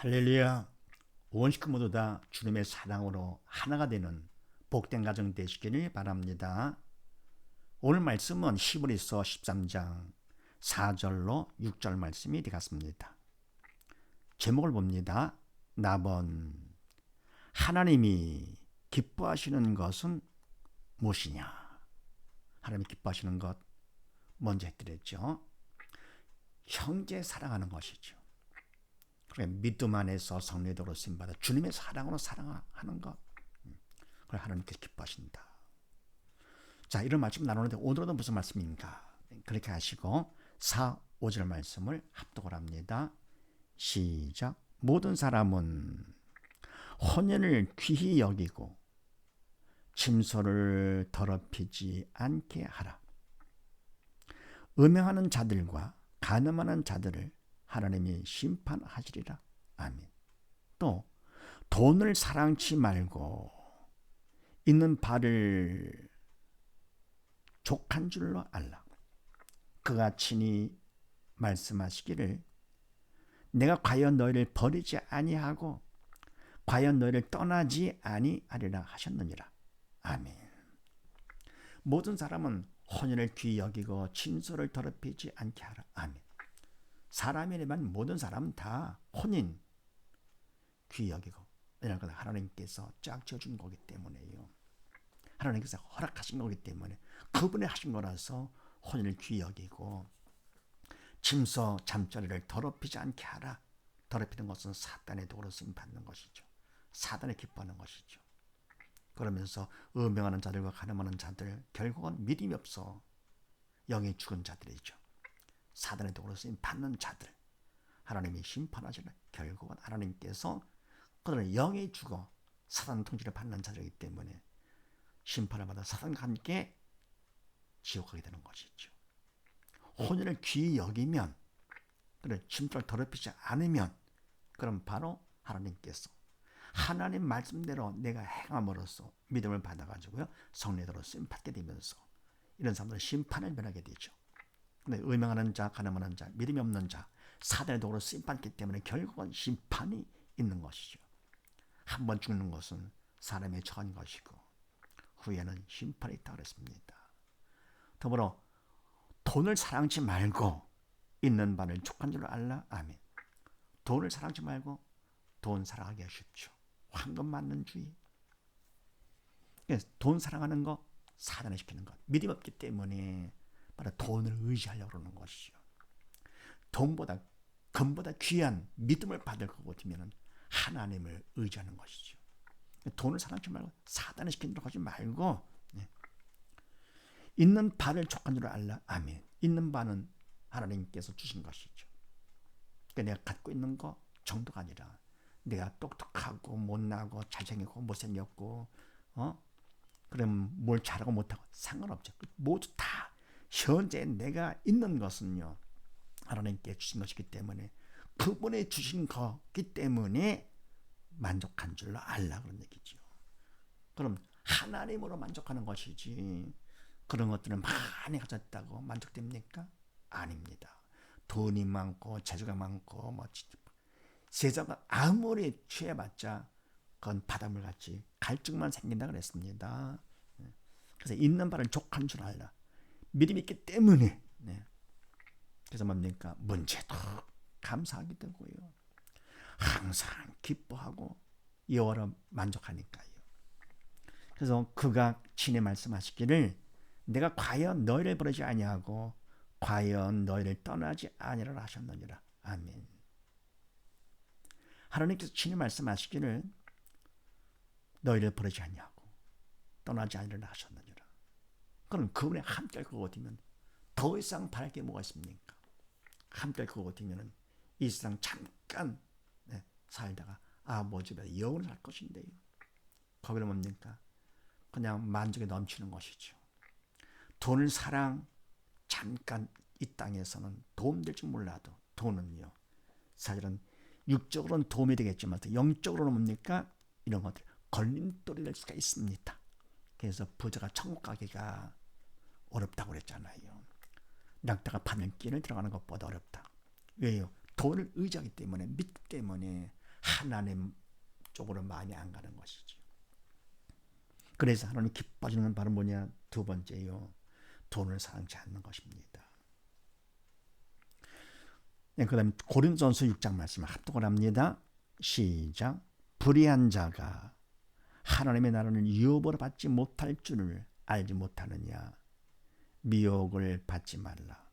할렐루야. 온 식구 모두 다 주님의 사랑으로 하나가 되는 복된 가정 되시기를 바랍니다. 오늘 말씀은 히브리서 13장 4절로 6절 말씀이 되겠습니다. 제목을 봅니다. 나번 하나님이 기뻐하시는 것은 무엇이냐? 하나님이 기뻐하시는 것 먼저 해드렸죠. 형제 사랑하는 것이죠. 믿음 안에서 성례도로 쓰임받아 주님의 사랑으로 사랑하는 것, 그걸 하나님께서 기뻐하신다. 자, 이런 말씀 나누는데 오늘은 무슨 말씀인가? 그렇게 하시고 4, 5절 말씀을 합독을 합니다. 시작. 모든 사람은 혼연을 귀히 여기고 침소를 더럽히지 않게 하라. 음행하는 자들과 간음하는 자들을 하나님이 심판하시리라. 아멘. 또 돈을 사랑치 말고 있는 바를 족한 줄로 알라. 그가 친히 말씀하시기를 내가 과연 너희를 버리지 아니하고 과연 너희를 떠나지 아니하리라 하셨느니라. 아멘. 모든 사람은 혼인을 귀히 여기고 침소를 더럽히지 않게 하라. 아멘. 사람이라면 모든 사람은 다 혼인 귀히 여기고, 왜냐하면 하나님께서 짝 지어준 거기 때문에요. 하나님께서 허락하신 거기 때문에 그분이 하신 거라서 혼인을 귀히 여기고 침소 잠자리를 더럽히지 않게 하라. 더럽히는 것은 사단의 도구로 쓰임 받는 것이죠. 사단이 기뻐하는 것이죠. 그러면서 음행하는 자들과 간음하는 자들, 결국은 믿음이 없어 영이 죽은 자들이죠. 사단의 도구로 쓰임 받는 자들, 하나님이 심판하시는, 결국은 하나님께서 그들은 영이 죽어 사단 통치를 받는 자들이기 때문에 심판을 받아 사단과 함께 지옥 가게 되는 것이죠. 혼인을 귀히 여기면, 그래 침소를 더럽히지 않으면, 그럼 바로 하나님께서 하나님 말씀대로 내가 행함으로써 믿음을 받아가지고요 성례도로 쓰임 받게 되면서 이런 사람들은 심판을 면하게 되죠. 근데 음행하는 자, 간음하는 자, 믿음이 없는 자, 사단의 도구로 쓰임 받기 때문에 결국은 심판이 있는 것이죠. 한 번 죽는 것은 사람의 처한 것이고 후에는 심판이 있다 그랬습니다. 더불어 돈을 사랑치 말고 있는 바를 족한 줄로 알라. 아멘. 돈을 사랑치 말고 돈 사랑하기 쉽죠. 황금 맞는 주의. 돈 사랑하는 거 사단에 시키는 것. 믿음 없기 때문에 바로 돈을 의지하려고 그러는 것이죠. 돈보다 금보다 귀한 믿음을 받을 것 같으면 하나님을 의지하는 것이죠. 돈을 사랑하지 말고 사단에 시키도록 하지 말고 있는 바를 족한 줄 알라. 아멘. 있는 바는 하나님께서 주신 것이죠. 그러니까 내가 갖고 있는 거 정도가 아니라 내가 똑똑하고 못나고 잘생겼고 못생겼고 그럼 뭘 잘하고 못하고 상관없죠. 모두 다 현재 내가 있는 것은요 하나님께 주신 것이기 때문에 그분이 주신 거기 때문에 만족한 줄로 알라 그런 얘기죠. 그럼 하나님으로 만족하는 것이지 그런 것들은 많이 가졌다고 만족됩니까? 아닙니다. 돈이 많고 재주가 많고 세상은 아무리 취해봤자 그건 바닷물 같이 갈증만 생긴다 그랬습니다. 그래서 있는 바를 족한 줄 알라. 믿음이 있기 때문에 그래서 뭡니까? 문제도 감사하게 되고요. 항상 기뻐하고 여호와로 만족하니까요. 그래서 그가 친히 말씀하시기를 내가 과연 너희를 버리지 아니하고 과연 너희를 떠나지 아니하리라 하셨느니라. 아멘. 하나님께서 친히 말씀하시기를 너희를 버리지 아니하고 떠나지 아니하리라 하셨느니라. 그럼 그분이 함께 할 것 같으면 더 이상 바랄 게 뭐가 있습니까? 함께 할 것 같으면 이 세상 잠깐 살다가 아버지 집에 영원히 살 것인데요. 거기는 뭡니까? 그냥 만족에 넘치는 것이죠. 돈을 사랑 잠깐 이 땅에서는 도움될지 몰라도 돈은요 사실은 육적으로는 도움이 되겠지만 영적으로는 뭡니까? 이런 것들 걸림돌이 될 수가 있습니다. 그래서 부자가 천국 가기가 어렵다고 그랬잖아요. 낙타가 바늘길을 들어가는 것보다 어렵다. 왜요? 돈을 의지하기 때문에 믿기 때문에 하나님 쪽으로 많이 안 가는 것이죠. 그래서 하나님 기뻐하시는 건 바로 뭐냐? 두 번째요. 돈을 사랑치 않는 것입니다. 그 다음에 고린도전서 6장 말씀을 합독을 합니다. 시작. 불의한 자가 하나님의 나라를 유업으로 받지 못할 줄을 알지 못하느냐. 미혹을 받지 말라.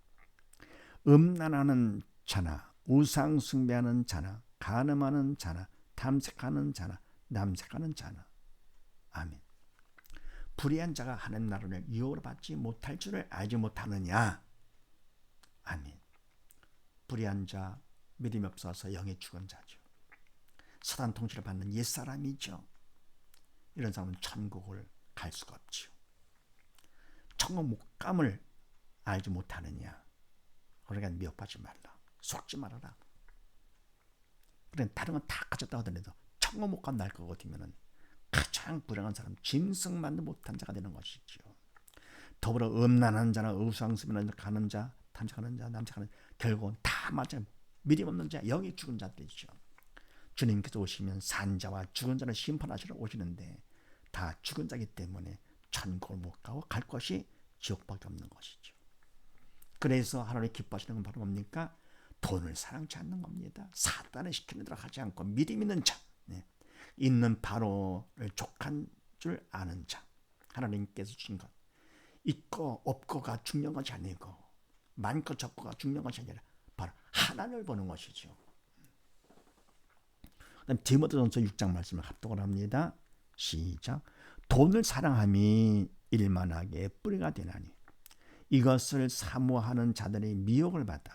음란하는 자나 우상 숭배하는 자나 간음하는 자나 탐색하는 자나 남색하는 자나. 아멘. 불의한 자가 하나님 나라를 유업으로 받지 못할 줄을 알지 못하느냐. 아멘. 불의한 자, 믿음이 없어서 영의 죽은 자죠. 사단 통치를 받는 옛사람이죠. 이런 사람은 천국을 갈 수가 없죠. 천국 못감을 알지 못하느냐. 그러니까 미혹받지 말라. 속지 말아라. 그래 다른 건 다 가졌다 하더라도 천국 못감 날 것 같으면 가장 불행한 사람, 짐승만도 못한 자가 되는 것이죠. 더불어 음란한 자나 우상숭배하는 자, 가는 자, 탐색하는 자, 남색하는 자, 결국은 다 마찬가지 믿음 없는 자, 영이 죽은 자들이죠. 주님께서 오시면 산자와 죽은 자를 심판하시러 오시는데 다 죽은 자이기 때문에 천국을 못 가고 갈 것이 지옥밖에 없는 것이죠. 그래서 하나님 기뻐하시는 건 바로 뭡니까? 돈을 사랑치 않는 겁니다. 사단을 시키는 대로 하지 않고 믿음 있는 자, 있는 바로를 족한 줄 아는 자, 하나님께서 주신 것, 있고 없고가 중요한 것이 아니고 많고 적고가 중요한 것이 아니라 바로 하나님을 보는 것이죠. 그다음 디모데전서 6장 말씀을 합독을 합니다. 시작. 돈을 사랑함이 일만하게 뿌리가 되나니 이것을 사모하는 자들이 미혹을 받아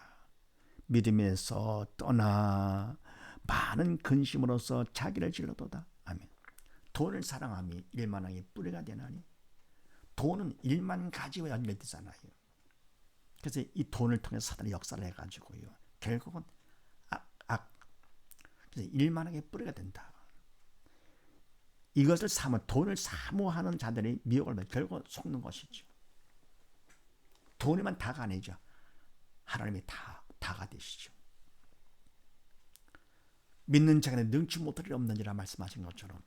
믿음에서 떠나 많은 근심으로서 자기를 질러도다. 아멘. 돈을 사랑함이 일만하게 뿌리가 되나니 돈은 일만 가지고 연결되잖아요. 그래서 이 돈을 통해서 사단이 역사를 해가지고요. 결국은 그래서 일만하게 뿌리가 된다. 이것을 돈을 사모하는 자들이 미혹을 받아 결국 속는 것이죠. 돈이만 다가 아니죠. 하나님이 다가 되시죠. 믿는 자에게 능치 못할 일 없느니라 말씀하신 것처럼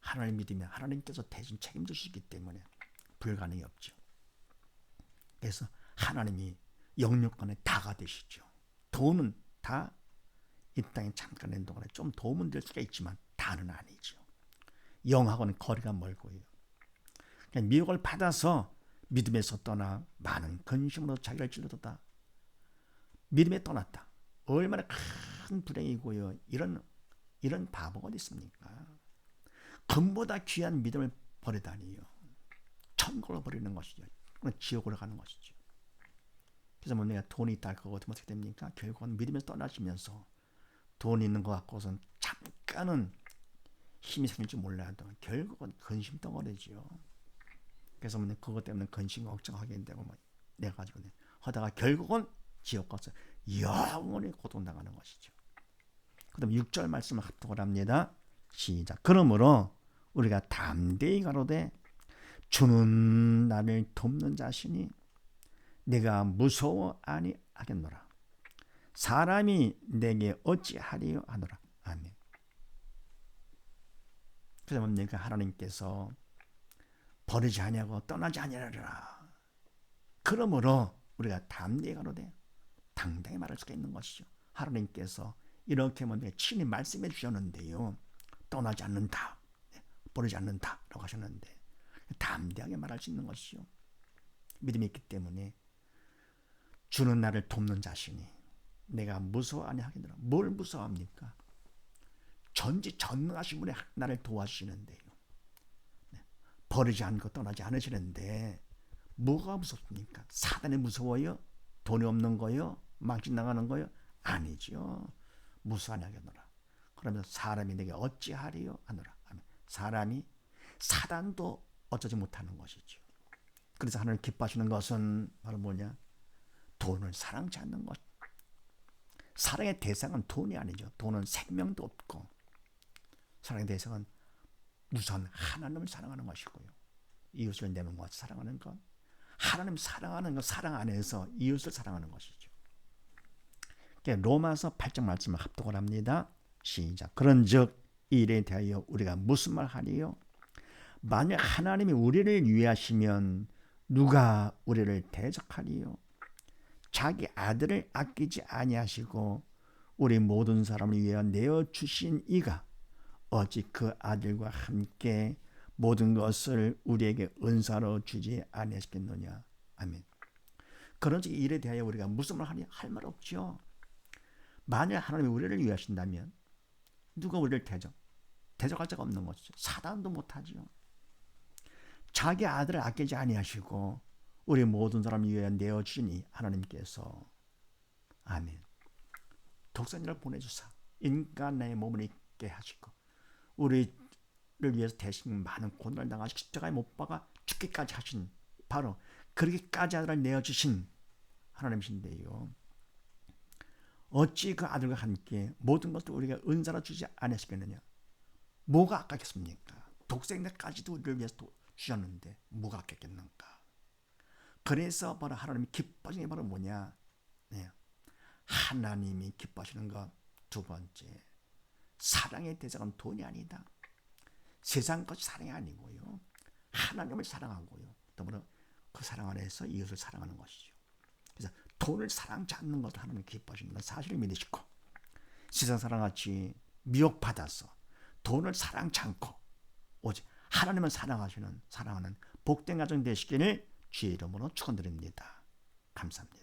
하나님 믿으면 하나님께서 대신 책임지시기 때문에 불가능이 없죠. 그래서 하나님이 영육간에 다가 되시죠. 돈은 다 이 땅에 잠깐의 동안에 좀 도움은 될 수가 있지만 다는 아니죠. 영하고는 거리가 멀고요. 그냥 미혹을 받아서 믿음에서 떠나 많은 근심으로 자기를 찔러도다. 믿음에 떠났다. 얼마나 큰 불행이고요. 이런 바보가 어디 있습니까? 금보다 귀한 믿음을 버리다니요. 천국을 버리는 것이죠. 지옥으로 가는 것이죠. 그래서 뭐 내가 돈이 있다 할 것 같으면 어떻게 됩니까? 결국은 믿음에서 떠나시면서 돈 있는 것 같고선 잠깐은 힘이 생길지 몰라도 결국은 근심 덩어리죠. 그래서 뭐 그것 때문에 근심 걱정하게 되고 뭐 내가 가지고 하다가 결국은 지옥 가서 영원히 고통당하는 것이죠. 그다음 6절 말씀을 합독을 합니다. 시작. 그러므로 우리가 담대히 가로되 주는 나를 돕는 자시니 내가 무서워 아니하겠노라. 사람이 내게 어찌하리요 하노라. 아멘. 그래서 뭡니까? 하나님께서 버리지 아니하고 떠나지 아니하리라. 그러므로 우리가 담대히 가로되 당당히 말할 수가 있는 것이죠. 하나님께서 이렇게 뭡니까? 친히 말씀해 주셨는데요. 떠나지 않는다. 버리지 않는다. 라고 하셨는데 담대하게 말할 수 있는 것이죠. 믿음이 있기 때문에 주는 나를 돕는 자신이 내가 무서워 아니하겠노라. 뭘 무서워합니까? 전지전능하신 분이 나를 도와주시는데요. 버리지 않고 떠나지 않으시는데 뭐가 무섭습니까? 사단이 무서워요? 돈이 없는 거요? 망신당하는 거요? 아니죠. 무서워 아니하겠노라. 그러면서 사람이 내게 어찌하리요? 하노라. 사람이 사단도 어쩌지 못하는 것이죠. 그래서 하나님 기뻐하시는 것은 바로 뭐냐? 돈을 사랑치 않는 것. 사랑의 대상은 돈이 아니죠. 돈은 생명도 없고 사랑의 대상은 우선 하나님을 사랑하는 것이고요. 이웃을 내 몸과 사랑하는 것. 하나님 사랑하는 것, 사랑 안에서 이웃을 사랑하는 것이죠. 로마서 8장 말씀을 합독을 합니다. 시작. 그런즉 이 일에 대하여 우리가 무슨 말 하리요? 만약 하나님이 우리를 위하시면 누가 우리를 대적하리요? 자기 아들을 아끼지 아니하시고 우리 모든 사람을 위하여 내어 주신 이가 어찌 그 아들과 함께 모든 것을 우리에게 은사로 주지 아니하시겠느냐. 아멘. 그런즉 이 일에 대하여 우리가 무슨 말 하니? 할 말 없죠. 만약 하나님이 우리를 위하신다면 누가 우리를 대적할 자가 없는 것이죠. 사단도 못하지요. 자기 아들을 아끼지 아니하시고 우리 모든 사람을 위하여 내어주시니 하나님께서 아멘. 독생자를 보내주사 인간의 몸을 입게 하시고 우리를 위해서 대신 많은 고난을 당하시고 십자가에 못 박아 죽기까지 하신 바로 그렇게까지 아들을 내어주신 하나님이신데요. 어찌 그 아들과 함께 모든 것을 우리가 은사로 주지 않으시겠느냐. 뭐가 아깝겠습니까? 독생자까지도 우리를 위해서 주셨는데 뭐가 아깝겠는가. 그래서 바로 하나님이 기뻐하시는 게 바로 뭐냐. 네. 하나님이 기뻐하시는 것 두 번째, 사랑의 대상은 돈이 아니다. 세상 것이 사랑이 아니고요. 하나님을 사랑하고요. 더불어 그 사랑 안에서 이웃을 사랑하는 것이죠. 그래서 돈을 사랑하지 않는 것을 하나님이 기뻐하시는 건 사실을 믿으시고 세상 사랑같이 미혹받아서 돈을 사랑치 않고 오직 하나님을 사랑하는 복된 가정 되시기를 주의 이름으로 축원드립니다. 감사합니다.